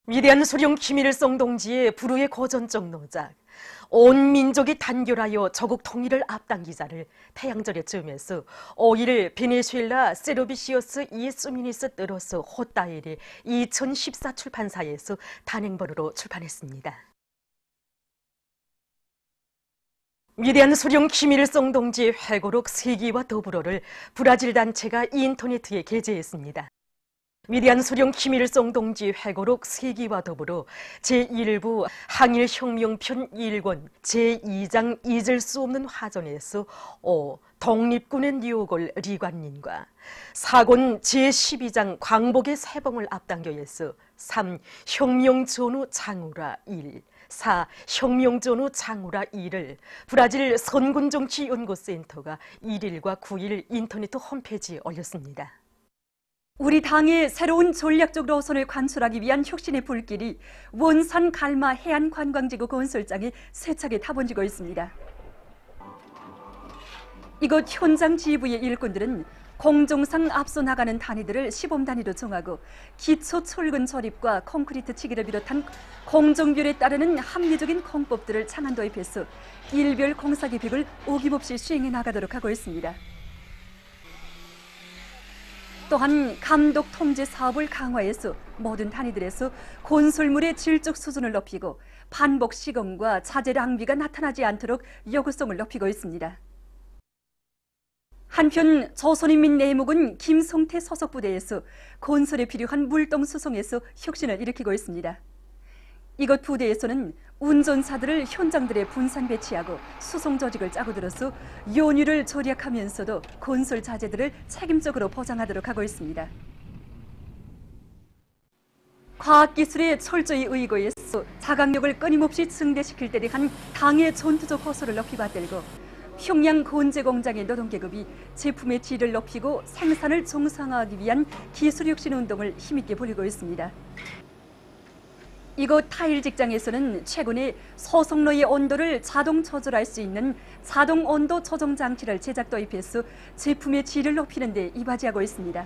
위대한 소령 김일성 동지의 불후의 고전적 노작, 온 민족이 단결하여 저국 통일을 앞당기자를 태양절에 즈음해서 5일 베네수엘라 세르비시오스 이 수미니스 뜨로스 호따일이 2014 출판사에서 단행본으로 출판했습니다. 위대한 소령 김일성 동지의 회고록 세기와 더불어를 브라질 단체가 인터넷에 게재했습니다. 위대한 소령 김일성 동지 회고록 세기와 더불어 제1부 항일혁명편 1권 제2장 잊을 수 없는 화전에서 독립군의 뉴골 리관님과 4권 제12장 광복의 세봉을 앞당겨서 3. 혁명전후 장우라 1 4. 혁명전후 장우라 2를 브라질 선군정치연구센터가 1일과 9일 인터넷 홈페이지에 올렸습니다. 우리 당의 새로운 전략적 노선을 관철하기 위한 혁신의 불길이 원산 갈마 해안관광지구 건설장에 세차게 타번지고 있습니다. 이곳 현장 지휘부의 일꾼들은 공정상 앞서 나가는 단위들을 시범 단위로 정하고 기초 철근 조립과 콘크리트 치기를 비롯한 공정비율에 따르는 합리적인 공법들을 창안 도입해서 일별 공사 계획을 어김없이 수행해 나가도록 하고 있습니다. 또한 감독 통제 사업을 강화해서 모든 단위들에서 건설물의 질적 수준을 높이고 반복 시공과 자재 낭비가 나타나지 않도록 요구성을 높이고 있습니다. 한편 조선인민 내무군 김성태 소속 부대에서 건설에 필요한 물동 수송에서 혁신을 일으키고 있습니다. 이곳 부대에서는 운전사들을 현장들에 분산 배치하고 수송 조직을 짜고 들어서 연유를 절약하면서도 건설 자재들을 책임적으로 보장하도록 하고 있습니다. 과학기술에 철저히 의거해서 자강력을 끊임없이 증대시킬 때 대한 당의 전투적 호소를 높이 받들고 평양 건재 공장의 노동계급이 제품의 질을 높이고 생산을 정상화하기 위한 기술혁신 운동을 힘있게 벌이고 있습니다. 이곳 타일 직장에서는 최근에 소속로의 온도를 자동 조절할 수 있는 자동 온도 조정 장치를 제작 도입해서 제품의 질을 높이는 데 이바지하고 있습니다.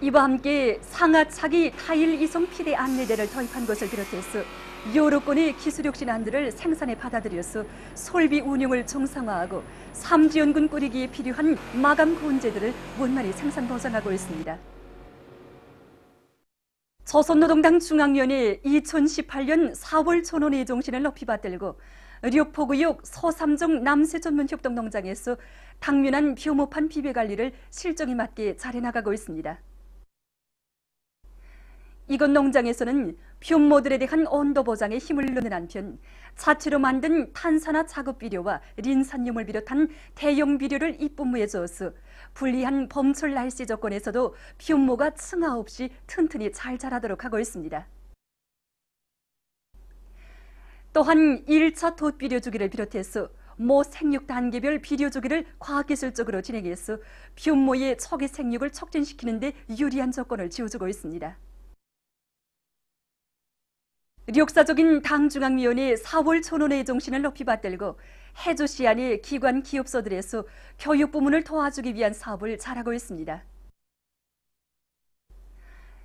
이와 함께 상하차기 타일 이송 피대 안내대를 도입한 것을 비롯해서 여러 건의 기술혁신안들을 생산에 받아들여서 설비 운용을 정상화하고 삼지연군 꾸리기에 필요한 마감 건재들을 원만히 생산 보장하고 있습니다. 조선노동당 중앙위원회 2018년 4월 전원의 정신을 높이 받들고 류포구역 소삼정 남세전문협동농장에서 당면한 벼모판 비배관리를 실정에 맞게 잘해나가고 있습니다. 이곳 농장에서는 벼모들에 대한 온도 보장에 힘을 넣는 한편 자체로 만든 탄산화 작업 비료와 린산염을 비롯한 대형 비료를 입분무에 주어서 불리한 봄철 날씨 조건에서도 벼모가 층하 없이 튼튼히 잘 자라도록 하고 있습니다. 또한 1차 돛비료 주기를 비롯해서 모 생육 단계별 비료 주기를 과학기술적으로 진행해서 벼모의 초기 생육을 촉진시키는 데 유리한 조건을 지어주고 있습니다. 역사적인 당중앙위원회 4월 전원의 정신을 높이 받들고 해조 시안의 기관 기업소들에서 교육 부문을 도와주기 위한 사업을 잘하고 있습니다.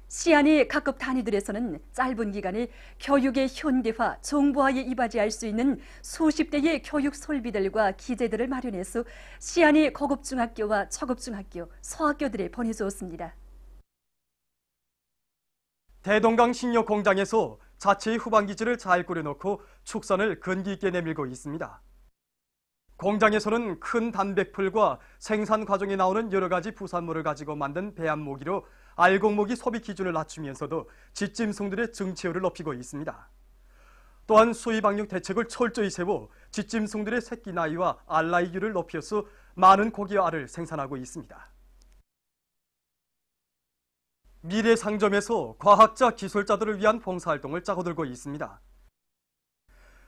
시안의 각급 단위들에서는 짧은 기간에 교육의 현대화, 정보화에 이바지할 수 있는 수십 대의 교육 설비들과 기재들을 마련해서 시안의 고급 중학교와 초급 중학교, 소학교들에 보내주었습니다. 대동강 식료 공장에서 자체의 후방기지를 잘 꾸려놓고 축선을 근기 있게 내밀고 있습니다. 공장에서는 큰 단백풀과 생산 과정에 나오는 여러 가지 부산물을 가지고 만든 배합모기로 알곡모기 소비 기준을 낮추면서도 뒷짐승들의 증치율을 높이고 있습니다. 또한 수입방역 대책을 철저히 세워 뒷짐승들의 새끼 나이와 알 나이율을 높여서 많은 고기와 알을 생산하고 있습니다. 미래 상점에서 과학자, 기술자들을 위한 봉사활동을 짜고들고 있습니다.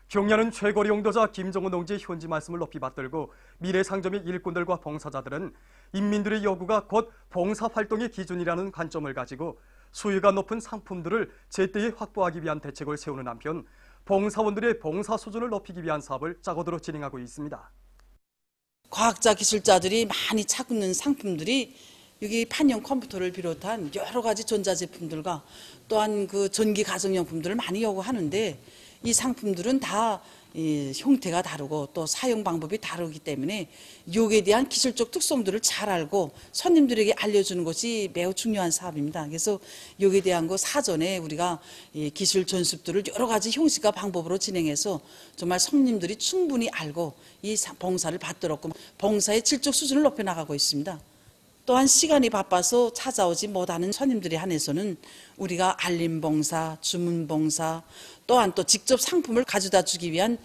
경려는 최고리 용도자 김정은 동지의 현지 말씀을 높이 받들고 미래 상점의 일꾼들과 봉사자들은 인민들의 요구가 곧 봉사활동의 기준이라는 관점을 가지고 수요가 높은 상품들을 제때에 확보하기 위한 대책을 세우는 한편 봉사원들의 봉사 수준을 높이기 위한 사업을 짜고들어 진행하고 있습니다. 과학자, 기술자들이 많이 찾는 상품들이 여기 판형 컴퓨터를 비롯한 여러 가지 전자제품들과 또한 그 전기 가정용품들을 많이 요구하는데 이 상품들은 다 형태가 다르고 또 사용 방법이 다르기 때문에 여기에 대한 기술적 특성들을 잘 알고 손님들에게 알려주는 것이 매우 중요한 사업입니다. 그래서 여기에 대한 거 사전에 우리가 기술 전습들을 여러 가지 형식과 방법으로 진행해서 정말 손님들이 충분히 알고 이 봉사를 받도록 봉사의 질적 수준을 높여나가고 있습니다. 또한 시간이 바빠서 찾아오지 못하는 손님들에 한해서는 우리가 알림봉사, 주문봉사, 또한 또 직접 상품을 가져다 주기 위한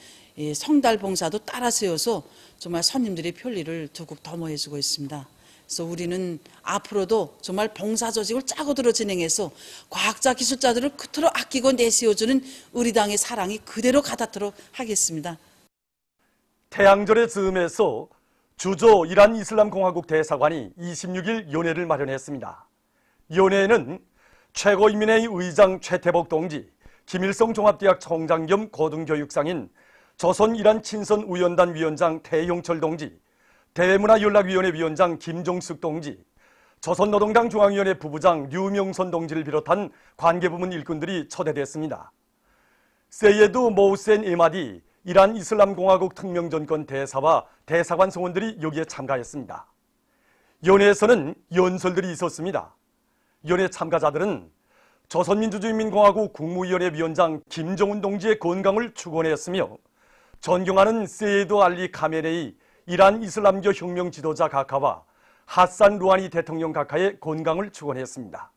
성달봉사도 따라 세워서 정말 손님들의 편리를 두고 도모해주고 있습니다. 그래서 우리는 앞으로도 정말 봉사 조직을 짜고 들어 진행해서 과학자, 기술자들을 그토록 아끼고 내세워주는 우리 당의 사랑이 그대로 가닿도록 하겠습니다. 태양절의 즈음에서 주조 이란 이슬람공화국 대사관이 26일 연회를 마련했습니다. 연회에는 최고인민회의 의장 최태복 동지, 김일성 종합대학 총장 겸 고등교육상인 조선 이란 친선 우연단 위원장 태용철 동지, 대외문화연락위원회 위원장 김종숙 동지, 조선노동당 중앙위원회 부부장 류명선 동지를 비롯한 관계부문 일꾼들이 초대됐습니다. 세예드 모우센 에마디 이란 이슬람공화국 특명전권 대사와 대사관 성원들이 여기에 참가했습니다. 연회에서는 연설들이 있었습니다. 연회 참가자들은 조선민주주의인민공화국 국무위원회 위원장 김정은 동지의 건강을 축원했으며 존경하는 세예드 알리 카메네이 이란 이슬람교 혁명 지도자 각하와 하산 루하니 대통령 각하의 건강을 축원했습니다.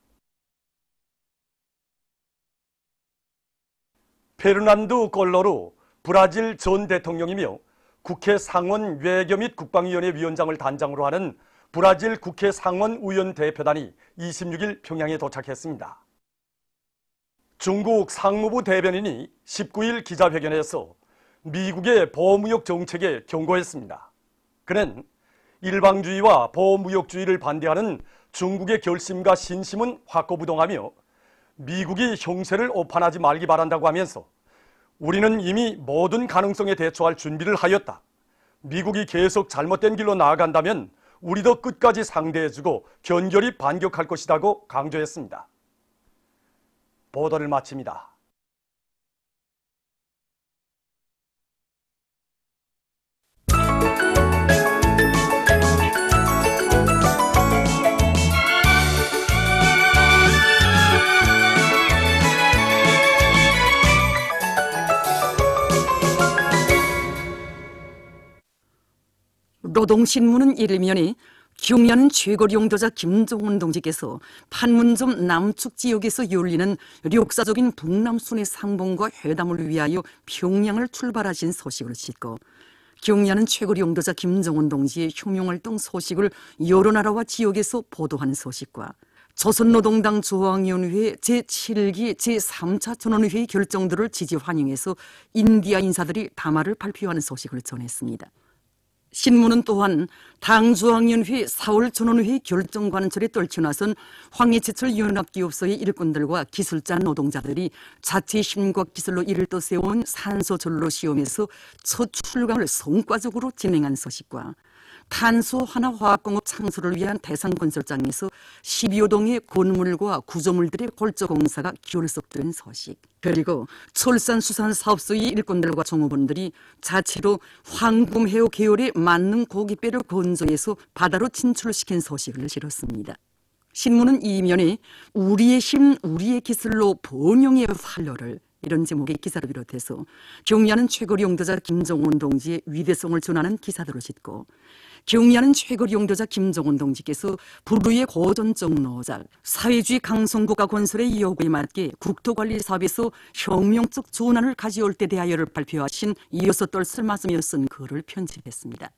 페르난두 꼴로루 브라질 전 대통령이며 국회 상원 외교 및 국방위원회 위원장을 단장으로 하는 브라질 국회 상원 의원 대표단이 26일 평양에 도착했습니다. 중국 상무부 대변인이 19일 기자회견에서 미국의 보호무역 정책에 경고했습니다. 그는 일방주의와 보호무역주의를 반대하는 중국의 결심과 신심은 확고부동하며 미국이 형세를 오판하지 말기 바란다고 하면서 우리는 이미 모든 가능성에 대처할 준비를 하였다. 미국이 계속 잘못된 길로 나아간다면 우리도 끝까지 상대해주고 견결히 반격할 것이라고 강조했습니다. 보도를 마칩니다. 노동신문은 일면에 경야는 최고 용도자 김정은 동지께서 판문점 남측 지역에서 열리는 역사적인 북남순회 상봉과 회담을 위하여 평양을 출발하신 소식을 싣고 경야는 최고 용도자 김정은 동지의 혁명활동 소식을 여러 나라와 지역에서 보도하는 소식과 조선노동당 중앙위원회 제7기 제3차 전원회의 결정들을 지지 환영해서 인디아 인사들이 담화를 발표하는 소식을 전했습니다. 신문은 또한 당중앙위원회 4월 전원회의 결정관철에 떨쳐나선 황해제철 연합기업소의 일꾼들과 기술자 노동자들이 자체의 힘과 기술로 이를 떠세운 산소전로 시험에서 첫 출강을 성과적으로 진행한 소식과 탄소 하나화학공업 창설을 위한 대상건설장에서 12여 동의 건물과 구조물들의 골조 공사가 결석된 소식, 그리고 철산수산사업소의 일꾼들과 종업원들이 자체로 황금해오 계열의 만능 고깃배를 건조해서 바다로 진출시킨 소식을 실었습니다. 신문은 이면에 우리의 힘, 우리의 기술로 번영의 활로를 이런 제목의 기사를 비롯해서 경야는 최고 용도자 김정은 동지의 위대성을 전하는 기사들을 싣고 경야는 최고 용도자 김정은 동지께서 불후의 고전적 노작, 사회주의 강성국가 건설의 요구에 맞게 국토관리 사업에서 혁명적 전환을 가져올 때 대하여를 발표하신 6돌 쓸말씀이어 쓴 글을 편집했습니다.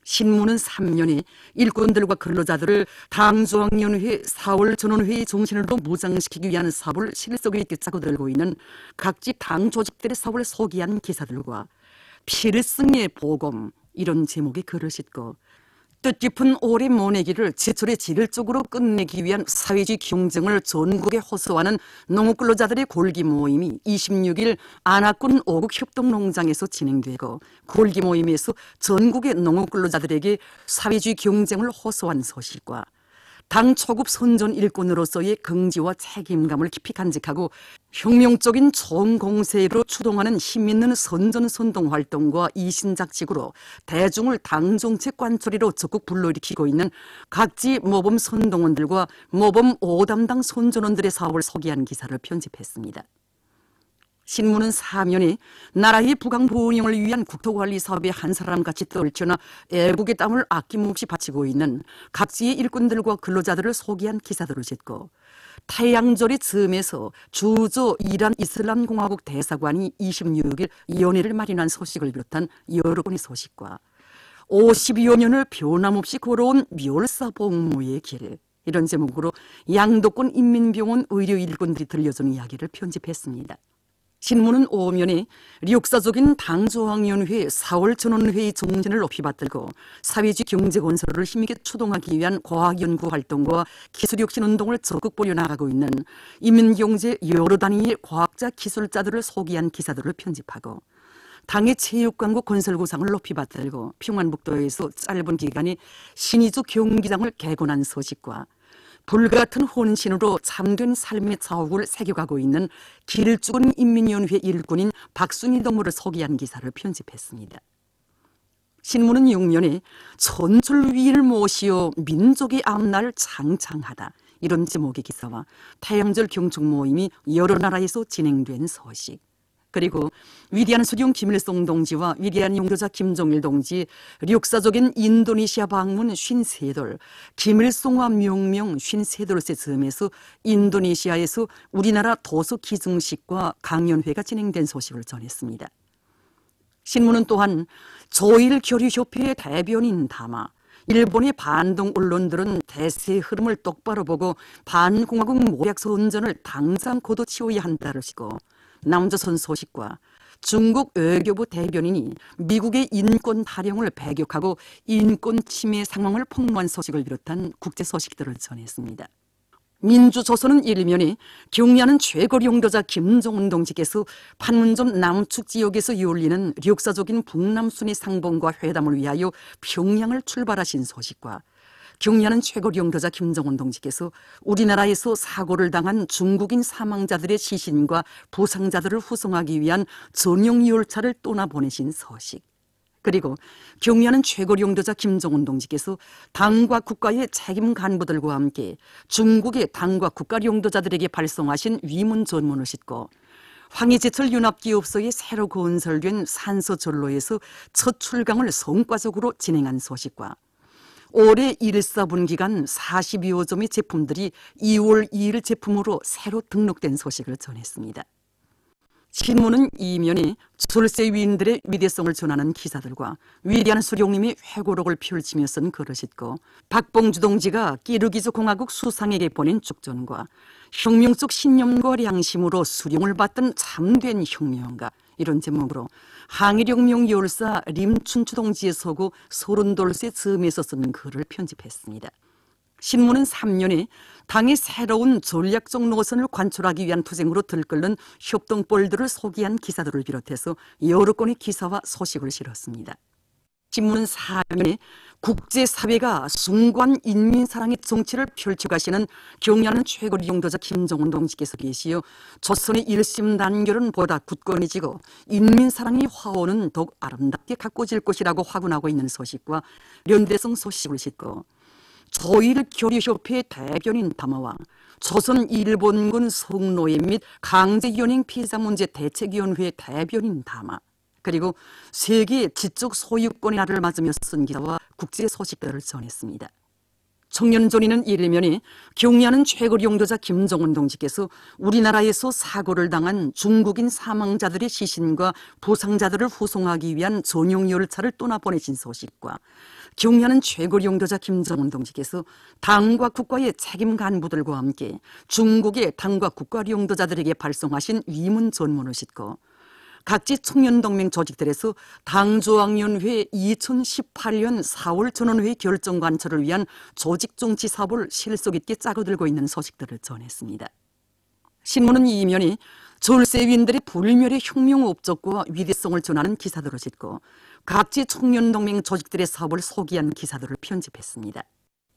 신문은 3년에 일꾼들과 근로자들을 당중앙위원회 4월 전원회의 정신으로 무장시키기 위한 사업을 실속 있게 짜고 들고 있는 각지 당 조직들의 사업을 소개한 기사들과 필승의 보검 이런 제목의 글을 싣고 뜻깊은 올해 모내기를 제철의 질적으로 끝내기 위한 사회주의 경쟁을 전국에 호소하는 농업근로자들의 골기 모임이 26일 안하군 5국 협동농장에서 진행되고 골기 모임에서 전국의 농업근로자들에게 사회주의 경쟁을 호소한 소식과 당 초급 선전 일꾼으로서의 긍지와 책임감을 깊이 간직하고 혁명적인 정공세로 추동하는 힘있는 선전선동 활동과 이신작직으로 대중을 당정책 관철이로 적극 불러일으키고 있는 각지 모범 선동원들과 모범 5담당 선전원들의 사업을 소개한 기사를 편집했습니다. 신문은 사면에 나라의 부강부 운영을 위한 국토관리 사업에 한 사람같이 떨쳐나 애국의 땀을 아낌없이 바치고 있는 각지의 일꾼들과 근로자들을 소개한 기사들을 짓고 태양절의 즈음에서 주저 이란 이슬람공화국 대사관이 26일 연회를 마련한 소식을 비롯한 여러 건의 소식과 50여 년을 변함없이 걸어온 멸사복무의 길, 이런 제목으로 양도권 인민병원 의료 일꾼들이 들려주는 이야기를 편집했습니다. 신문은 오면에 역사적인 당조항연회 4월 전원회의 정신을 높이 받들고 사회주의 경제건설을 힘있게 추동하기 위한 과학연구 활동과 기술혁신운동을 적극 벌여나가고 있는 인민경제 여러 단위의 과학자 기술자들을 소개한 기사들을 편집하고 당의 체육광고 건설 구상을 높이 받들고 평안북도에서 짧은 기간에 신의주 경기장을 개건한 소식과 불같은 혼신으로 참된 삶의 자옥을 새겨가고 있는 길 죽은 인민연회 일꾼인 박순희 동무를 소개한 기사를 편집했습니다. 신문은 6면에 천출위를 모시어 민족의 앞날 장창하다, 이런 제목의 기사와 태양절 경축 모임이 여러 나라에서 진행된 소식, 그리고 위대한 수령 김일성 동지와 위대한 용도자 김정일 동지 역사적인 인도네시아 방문 53돌, 김일성과 명명 53돌째 즈음에서 인도네시아에서 우리나라 도서 기증식과 강연회가 진행된 소식을 전했습니다. 신문은 또한 조일교류협회의 대변인 담아 일본의 반동 언론들은 대세의 흐름을 똑바로 보고 반공화국 모략 선전을 당장 걷어치워야 한다를 시고 남조선 소식과 중국 외교부 대변인이 미국의 인권 타령을 배격하고 인권 침해 상황을 폭로한 소식을 비롯한 국제 소식들을 전했습니다. 민주조선은 일면에 경야는 최고 용도자 김정은 동지께서 판문점 남측 지역에서 열리는 역사적인 북남순회 상봉과 회담을 위하여 평양을 출발하신 소식과 경야는 최고 용도자 김정은 동지께서 우리나라에서 사고를 당한 중국인 사망자들의 시신과 부상자들을 후송하기 위한 전용 열차를 떠나보내신 소식, 그리고 경야는 최고 용도자 김정은 동지께서 당과 국가의 책임 간부들과 함께 중국의 당과 국가 용도자들에게 발송하신 위문 전문을 싣고 황해제철 연합기업소에 새로 건설된 산소전로에서 첫 출강을 성과적으로 진행한 소식과 올해 1사분기간 40여 점의 제품들이 2월 2일 제품으로 새로 등록된 소식을 전했습니다. 신문은 이면에 졸세 위인들의 위대성을 전하는 기사들과 위대한 수령님이 회고록을 펼치며 쓴 글을 싣고 박봉주 동지가 끼르기즈 공화국 수상에게 보낸 축전과 혁명적 신념과良심으로 수령을 받던 참된 혁명가, 이런 제목으로 항일혁명 열사 림춘추 동지의 서구 서른돌세 즈음에서 쓴 글을 편집했습니다. 신문은 3년에 당의 새로운 전략적 노선을 관철하기 위한 투쟁으로 들끓는 협동벌들을 소개한 기사들을 비롯해서 여러 건의 기사와 소식을 실었습니다. 신문은 4면에 국제사회가 숭고한 인민사랑의 정치를 펼쳐가시는 경야는 최고 용도자 김정은 동지께서 계시어 조선의 일심 단결은 보다 굳건해지고 인민사랑의 화원은 더욱 아름답게 가꿔질 것이라고 확언하고 있는 소식과 연대성 소식을 싣고 조일교류협회 대변인 담화와 조선 일본군 성노예 및 강제연행 피해자 문제 대책위원회 대변인 담화, 그리고 세계 지적 소유권의 날을 맞으며 쓴 기사와 국제 소식들을 전했습니다. 청년존이는 일면에 경야는 최고 용도자 김정은 동지께서 우리나라에서 사고를 당한 중국인 사망자들의 시신과 부상자들을 후송하기 위한 전용 열차를 떠나보내신 소식과 경야는 최고 용도자 김정은 동지께서 당과 국가의 책임 간부들과 함께 중국의 당과 국가 용도자들에게 발송하신 위문 전문을 싣고 각지 청년동맹 조직들에서 당조항연회 2018년 4월 전원회의 결정 관철을 위한 조직정치 사업을 실속 있게 짜고들고 있는 소식들을 전했습니다. 신문은 이면에 졸세위인들의 불멸의 혁명 업적과 위대성을 전하는 기사들을 짓고 각지 청년동맹 조직들의 사업을 소개한 기사들을 편집했습니다.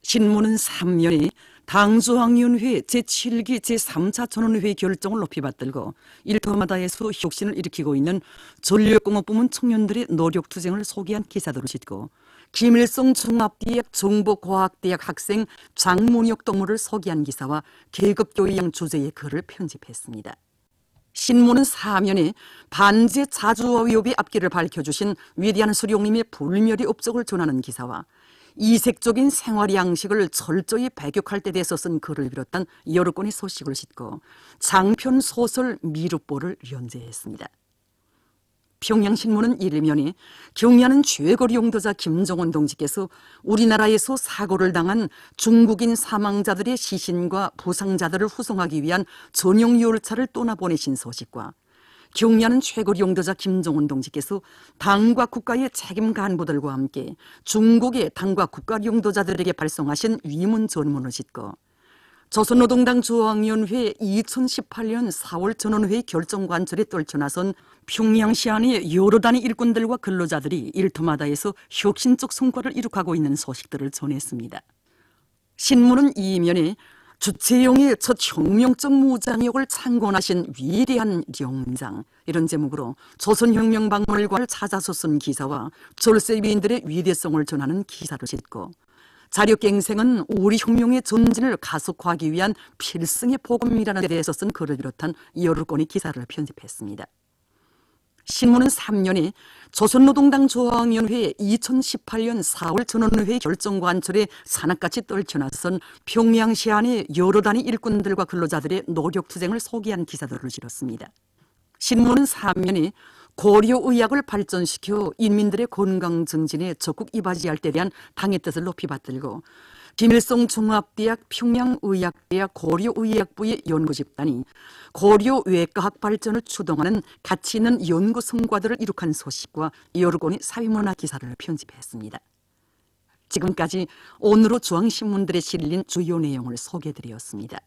신문은 3년에 당조학위원회 제7기 제3차 전원회 결정을 높이 받들고 일터마다에서 혁신을 일으키고 있는 전력공업 부문 청년들의 노력투쟁을 소개한 기사들을 싣고 김일성 종합대학 정보과학대학 학생 장문혁 동무를 소개한 기사와 계급교양 주제의 글을 편집했습니다. 신문은 사면에 반제 자주와 위협의 앞길을 밝혀주신 위대한 수령님의 불멸의 업적을 전하는 기사와 이색적인 생활 양식을 철저히 배격할 때 대해서 쓴 글을 비롯한 여러 건의 소식을 싣고 장편 소설 미륵보를 연재했습니다. 평양신문은 1면에 경야는 최고 용도자 김정은 동지께서 우리나라에서 사고를 당한 중국인 사망자들의 시신과 부상자들을 후송하기 위한 전용 열차를 떠나보내신 소식과 경야는 최고 용도자 김정은 동지께서 당과 국가의 책임 간부들과 함께 중국의 당과 국가 용도자들에게 발송하신 위문 전문을 싣고 조선노동당 중앙위원회 2018년 4월 전원회의 결정관철에 떨쳐나선 평양시 안의 여러 단위 일꾼들과 근로자들이 일터마다에서 혁신적 성과를 이룩하고 있는 소식들을 전했습니다. 신문은 이면에 주체용의 첫 혁명적 무장력을 창건하신 위대한 영장, 이런 제목으로 조선혁명박물관을 찾아서 쓴 기사와 절세비인들의 위대성을 전하는 기사를 싣고 자력갱생은 우리 혁명의 전진을 가속화하기 위한 필승의 복음이라는 데 대해서 쓴 글을 비롯한 여러 건의 기사를 편집했습니다. 신문은 3년에 조선노동당 중앙위원회 2018년 4월 전원회 결정관철에 산악같이 떨쳐나선 평양시 안의 여러 단위 일꾼들과 근로자들의 노력투쟁을 소개한 기사들을 실었습니다. 신문은 3면에 고려의학을 발전시켜 인민들의 건강 증진에 적극 이바지할 때 대한 당의 뜻을 높이 받들고 김일성 종합대학 평양의학대학 고려의학부의 연구집단이 고려외과학 발전을 추동하는 가치 있는 연구 성과들을 이룩한 소식과 여러 건의 사회문화 기사를 편집했습니다. 지금까지 오늘의 중앙신문들에 실린 주요 내용을 소개해드렸습니다.